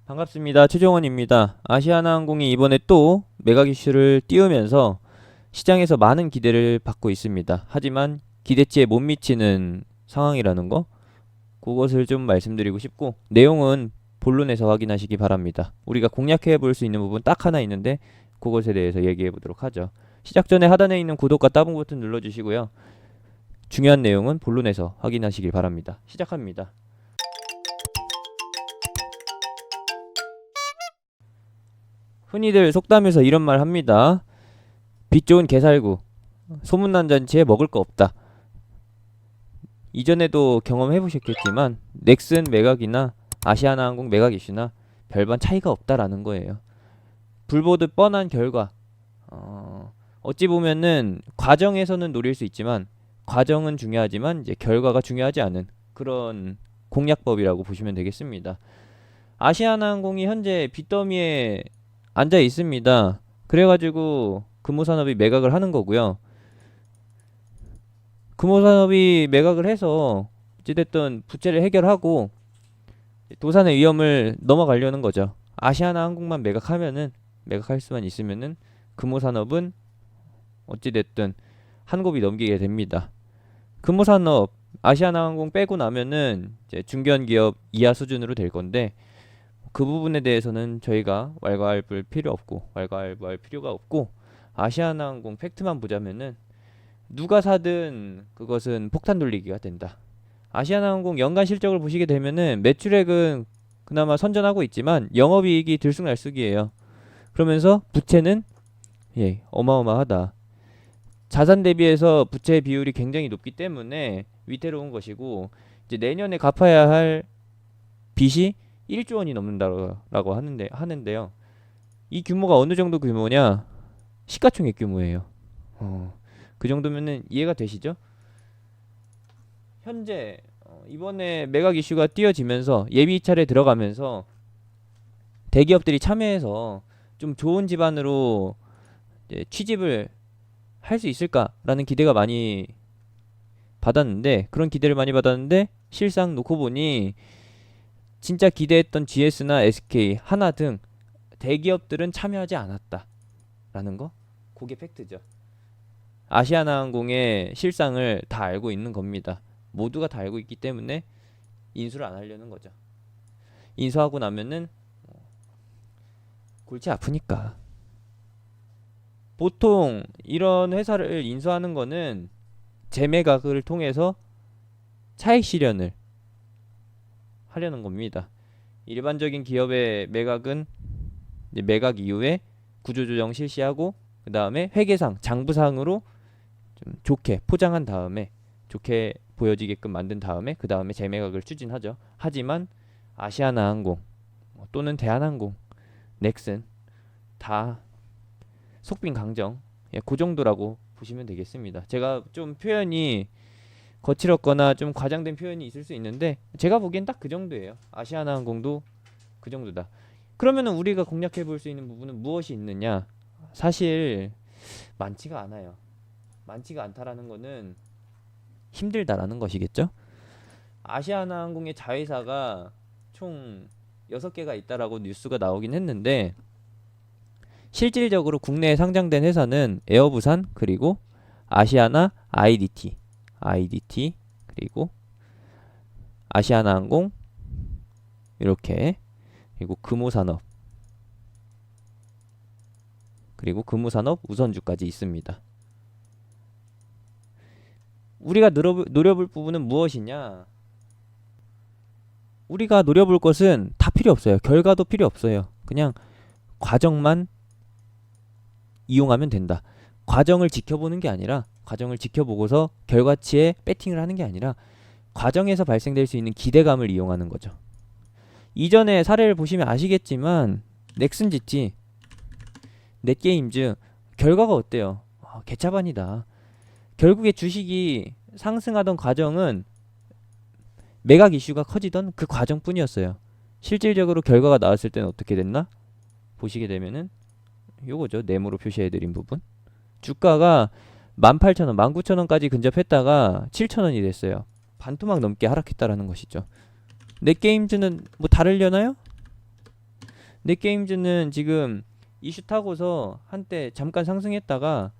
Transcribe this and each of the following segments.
반갑습니다. 최종원입니다. 아시아나항공이 이번에 또 매각 이슈를 띄우면서 시장에서 많은 기대를 받고 있습니다. 하지만 기대치에 못 미치는 상황이라는 거, 그것을 좀 말씀드리고 싶고, 내용은 본론에서 확인하시기 바랍니다. 우리가 공략해 볼 수 있는 부분 딱 하나 있는데 그것에 대해서 얘기해 보도록 하죠. 시작 전에 하단에 있는 구독과 따봉 버튼 눌러주시고요. 중요한 내용은 본론에서 확인하시길 바랍니다. 시작합니다. 흔히들 속담에서 이런 말 합니다. 빛 좋은 개살구, 소문난 잔치에 먹을 거 없다. 이전에도 경험해 보셨겠지만 넥슨 매각이나 아시아나항공 매각 이슈나 별반 차이가 없다라는 거예요. 불보듯 뻔한 결과. 어찌 보면은 과정에서는 노릴 수 있지만 과정은 중요하지만 이제 결과가 중요하지 않은 그런 공략법이라고 보시면 되겠습니다. 아시아나항공이 현재 빚더미에 앉아 있습니다. 그래가지고 금호산업이 매각을 하는 거고요. 금호산업이 매각을 해서 어찌됐든 부채를 해결하고 도산의 위험을 넘어가려는 거죠. 아시아나항공만 매각하면은 매각할 수만 있으면은 금호산업은 어찌됐든 한 곱이 넘기게 됩니다. 금호산업 아시아나항공 빼고 나면은 이제 중견기업 이하 수준으로 될 건데 그 부분에 대해서는 저희가 왈가왈부할 필요가 없고 아시아나항공 팩트만 보자면은 누가 사든 그것은 폭탄 돌리기가 된다. 아시아나항공 연간 실적을 보시게 되면은 매출액은 그나마 선전하고 있지만 영업이익이 들쑥날쑥이에요. 그러면서 부채는 어마어마하다. 자산 대비해서 부채 비율이 굉장히 높기 때문에 위태로운 것이고 이제 내년에 갚아야 할 빚이 1조 원이 넘는다라고 하는데요. 이 규모가 어느 정도 규모냐? 시가총액 규모예요. 그 정도면은 이해가 되시죠? 현재 이번에 매각 이슈가 띄어지면서 예비 입찰에 들어가면서 대기업들이 참여해서 좀 좋은 집안으로 이제 취집을 할 수 있을까라는 기대가 많이 받았는데 그런 기대를 많이 받았는데 실상 놓고 보니 진짜 기대했던 GS나 SK, 하나 등 대기업들은 참여하지 않았다라는 거? 그게 팩트죠. 아시아나항공의 실상을 다 알고 있는 겁니다. 모두가 다 알고 있기 때문에 인수를 안 하려는 거죠. 인수하고 나면은 골치 아프니까. 보통 이런 회사를 인수하는 거는 재매각을 통해서 차익 실현을 하려는 겁니다. 일반적인 기업의 매각은 이제 매각 이후에 구조조정 실시하고 그 다음에 회계상, 장부상으로 좀 좋게 포장한 다음에 좋게 보여지게끔 만든 다음에 그 다음에 재매각을 추진하죠. 하지만 아시아나항공 또는 대한항공, 넥슨 다 속빈 강정 그 정도라고 보시면 되겠습니다. 제가 좀 표현이 거칠었거나 좀 과장된 표현이 있을 수 있는데 제가 보기엔 딱 그 정도예요. 아시아나항공도 그 정도다. 그러면은 우리가 공략해 볼 수 있는 부분은 무엇이 있느냐? 사실 많지가 않아요. 많지가 않다라는 거는 힘들다라는 것이겠죠? 아시아나항공의 자회사가 총 6개가 있다라고 뉴스가 나오긴 했는데 실질적으로 국내에 상장된 회사는 에어부산 그리고 아시아나 IDT 그리고 아시아나항공 이렇게 그리고 금호산업 그리고 금호산업 우선주까지 있습니다. 우리가 노려볼 부분은 무엇이냐? 우리가 노려볼 것은 다 필요 없어요. 결과도 필요 없어요. 그냥 과정만 이용하면 된다. 과정을 지켜보는 게 아니라 과정을 지켜보고서 결과치에 배팅을 하는 게 아니라 과정에서 발생될 수 있는 기대감을 이용하는 거죠. 이전에 사례를 보시면 아시겠지만 넥슨 GT, 넷게임즈 결과가 어때요? 개차반이다. 결국에 주식이 상승하던 과정은 매각 이슈가 커지던 그 과정뿐이었어요. 실질적으로 결과가 나왔을 때는 어떻게 됐나? 보시게 되면은 요거죠. 네모로 표시해드린 부분. 주가가 18,000원, 19,000원까지 근접했다가 7,000원이 됐어요. 반토막 넘게 하락했다라는 것이죠. 넷게임즈는 뭐 다르려나요? 넷게임즈는 지금 이슈 타고서 한때 잠깐 상승했다가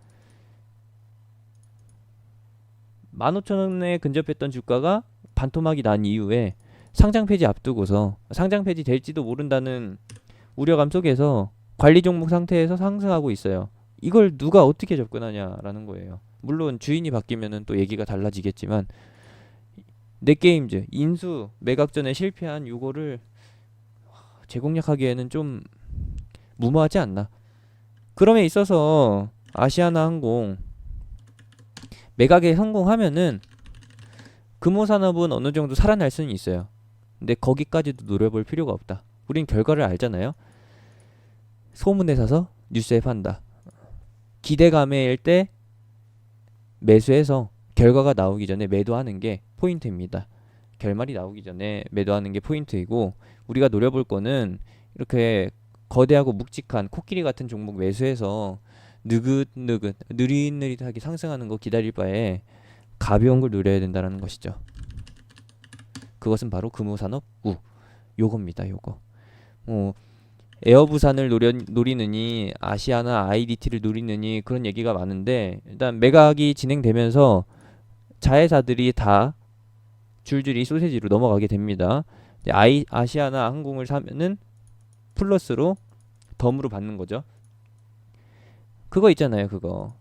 15,000원에 근접했던 주가가 반토막이 난 이후에 상장 폐지 앞두고서 상장 폐지 될지도 모른다는 우려감 속에서 관리 종목 상태에서 상승하고 있어요. 이걸 누가 어떻게 접근하냐라는 거예요. 물론 주인이 바뀌면은 또 얘기가 달라지겠지만 넷게임즈 인수 매각전에 실패한 요거를 재공략하기에는 좀 무모하지 않나. 그럼에 있어서 아시아나항공 매각에 성공하면은 금호산업은 어느 정도 살아날 수는 있어요. 근데 거기까지도 노려볼 필요가 없다. 우린 결과를 알잖아요. 소문에 사서 뉴스에 판다. 기대감일 때 매수해서 결과가 나오기 전에 매도하는 게 포인트입니다. 결말이 나오기 전에 매도하는 게 포인트이고, 우리가 노려볼 거는 이렇게 거대하고 묵직한 코끼리 같은 종목 매수해서 느긋느긋 느릿느릿하게 상승하는 거 기다릴 바에 가벼운 걸 노려야 된다는 것이죠. 그것은 바로 금호산업 우 요겁니다. 요거 에어부산을 노리느니 아시아나 IDT를 노리느니 그런 얘기가 많은데, 일단 매각이 진행되면서 자회사들이 다 줄줄이 소세지로 넘어가게 됩니다. 아시아나 항공을 사면은 플러스로 덤으로 받는 거죠. 그거 있잖아요. 그거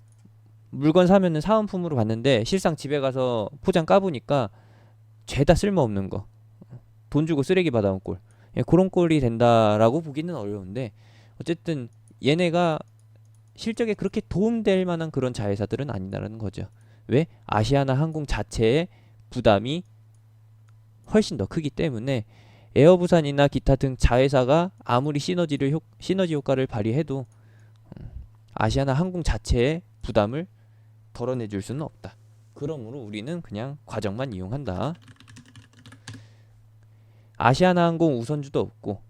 물건 사면은 사은품으로 받는데 실상 집에 가서 포장 까보니까 죄다 쓸모없는 거, 돈 주고 쓰레기 받아온 꼴. 예, 그런 꼴이 된다라고 보기는 어려운데, 어쨌든 얘네가 실적에 그렇게 도움될 만한 그런 자회사들은 아니다라는 거죠. 왜? 아시아나 항공 자체의 부담이 훨씬 더 크기 때문에 에어부산이나 기타 등 자회사가 아무리 시너지 효과를 발휘해도 아시아나 항공 자체의 부담을 덜어내줄 수는 없다. 그러므로 우리는 그냥 과정만 이용한다. 아시아나 항공 우선주도 없고,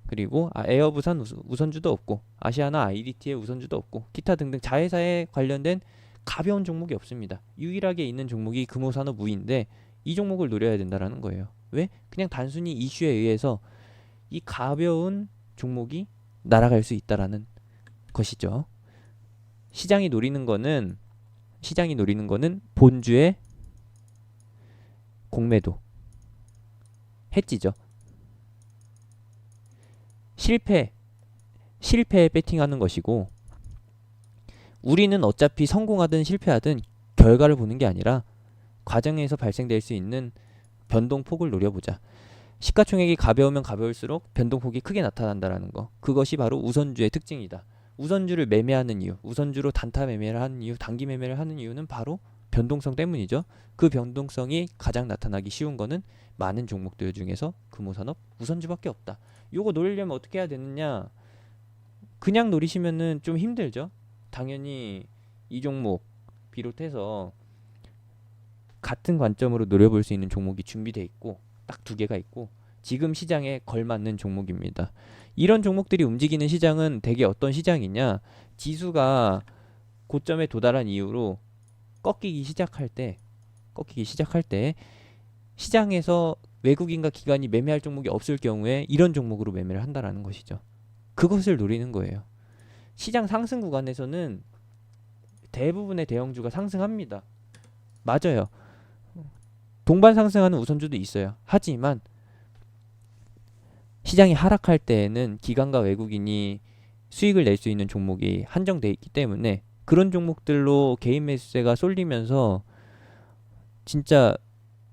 그리고 에어부산 우선주도 없고, 아시아나 IDT의 우선주도 없고, 기타 등등 자회사에 관련된 가벼운 종목이 없습니다. 유일하게 있는 종목이 금호산업 우인데 이 종목을 노려야 된다라는 거예요. 왜? 그냥 단순히 이슈에 의해서 이 가벼운 종목이 날아갈 수 있다라는 것이죠. 시장이 노리는 거는 본주의 공매도, 해지죠. 실패에 배팅하는 것이고, 우리는 어차피 성공하든 실패하든 결과를 보는 게 아니라 과정에서 발생될 수 있는 변동폭을 노려보자. 시가총액이 가벼우면 가벼울수록 변동폭이 크게 나타난다라는 거. 그것이 바로 우선주의 특징이다. 우선주를 매매하는 이유, 우선주로 단타 매매를 하는 이유, 단기 매매를 하는 이유는 바로 변동성 때문이죠. 그 변동성이 가장 나타나기 쉬운 거는 많은 종목들 중에서 금호산업 우선주밖에 없다. 요거 노리려면 어떻게 해야 되느냐? 그냥 노리시면은 좀 힘들죠. 당연히 이 종목 비롯해서 같은 관점으로 노려볼 수 있는 종목이 준비되어 있고, 딱 두 개가 있고, 지금 시장에 걸맞는 종목입니다. 이런 종목들이 움직이는 시장은 대개 어떤 시장이냐? 지수가 고점에 도달한 이후로 꺾이기 시작할 때 시장에서 외국인과 기관이 매매할 종목이 없을 경우에 이런 종목으로 매매를 한다라는 것이죠. 그것을 노리는 거예요. 시장 상승 구간에서는 대부분의 대형주가 상승합니다. 맞아요. 동반 상승하는 우선주도 있어요. 하지만 시장이 하락할 때에는 기관과 외국인이 수익을 낼 수 있는 종목이 한정돼 있기 때문에 그런 종목들로 개인 매수세가 쏠리면서 진짜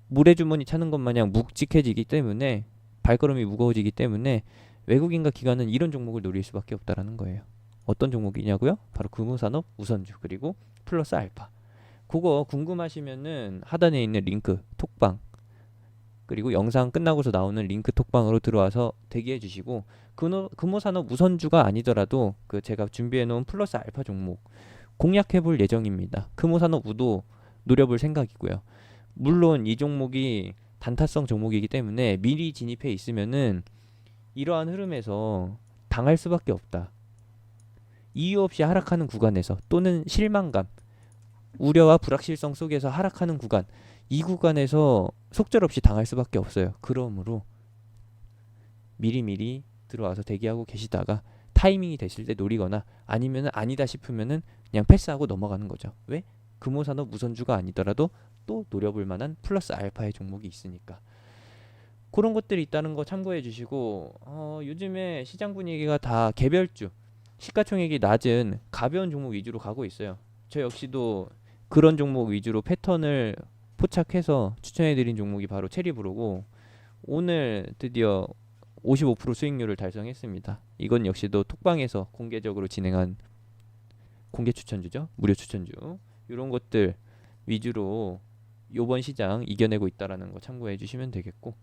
모래주머니 차는 것 마냥 묵직해지기 때문에, 발걸음이 무거워지기 때문에 외국인과 기관은 이런 종목을 노릴 수밖에 없다라는 거예요. 어떤 종목이냐고요? 바로 금호산업 우선주, 그리고 플러스 알파. 그거 궁금하시면은 하단에 있는 링크 톡방, 그리고 영상 끝나고서 나오는 링크 톡방으로 들어와서 대기해 주시고, 금호산업 우선주가 아니더라도 그 제가 준비해 놓은 플러스 알파 종목 공략해 볼 예정입니다. 금호산업 우도 노려볼 생각이고요. 물론 이 종목이 단타성 종목이기 때문에 미리 진입해 있으면은 이러한 흐름에서 당할 수밖에 없다. 이유 없이 하락하는 구간에서, 또는 실망감, 우려와 불확실성 속에서 하락하는 구간, 이 구간에서 속절없이 당할 수밖에 없어요. 그러므로 미리미리 들어와서 대기하고 계시다가 타이밍이 됐을 때 노리거나 아니면은 아니다 싶으면은 그냥 패스하고 넘어가는 거죠. 왜? 금호산업 무선주가 아니더라도 또 노려볼 만한 플러스 알파의 종목이 있으니까. 그런 것들이 있다는 거 참고해 주시고, 요즘에 시장 분위기가 다 개별주 시가총액이 낮은 가벼운 종목 위주로 가고 있어요. 저 역시도 그런 종목 위주로 패턴을 포착해서 추천해 드린 종목이 바로 체리브로고, 오늘 드디어 55% 수익률을 달성했습니다. 이건 역시도 톡방에서 공개적으로 진행한 공개 추천주죠. 무료 추천주. 이런 것들 위주로 요번 시장 이겨내고 있다라는 거 참고해 주시면 되겠고,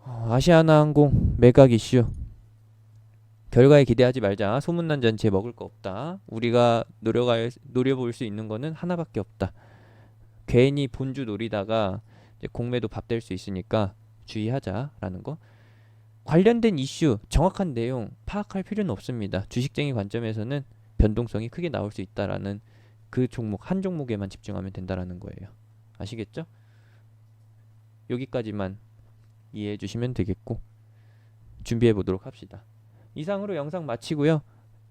아시아나항공 매각 이슈 결과에 기대하지 말자. 소문난 잔치에 먹을 거 없다. 우리가 노려볼 수 있는 거는 하나밖에 없다. 괜히 본주 노리다가 이제 공매도 밥 될 수 있으니까 주의하자라는 거. 관련된 이슈 정확한 내용 파악할 필요는 없습니다. 주식쟁이 관점에서는 변동성이 크게 나올 수 있다라는 그 종목 한 종목에만 집중하면 된다라는 거예요. 아시겠죠? 여기까지만 이해해 주시면 되겠고, 준비해 보도록 합시다. 이상으로 영상 마치고요.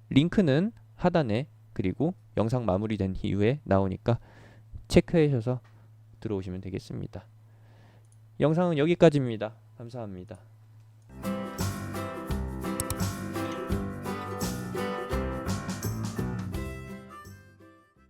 링크는 하단에, 그리고 영상 마무리된 이후에 나오니까 체크하셔서 들어오시면 되겠습니다. 영상은 여기까지입니다. 감사합니다.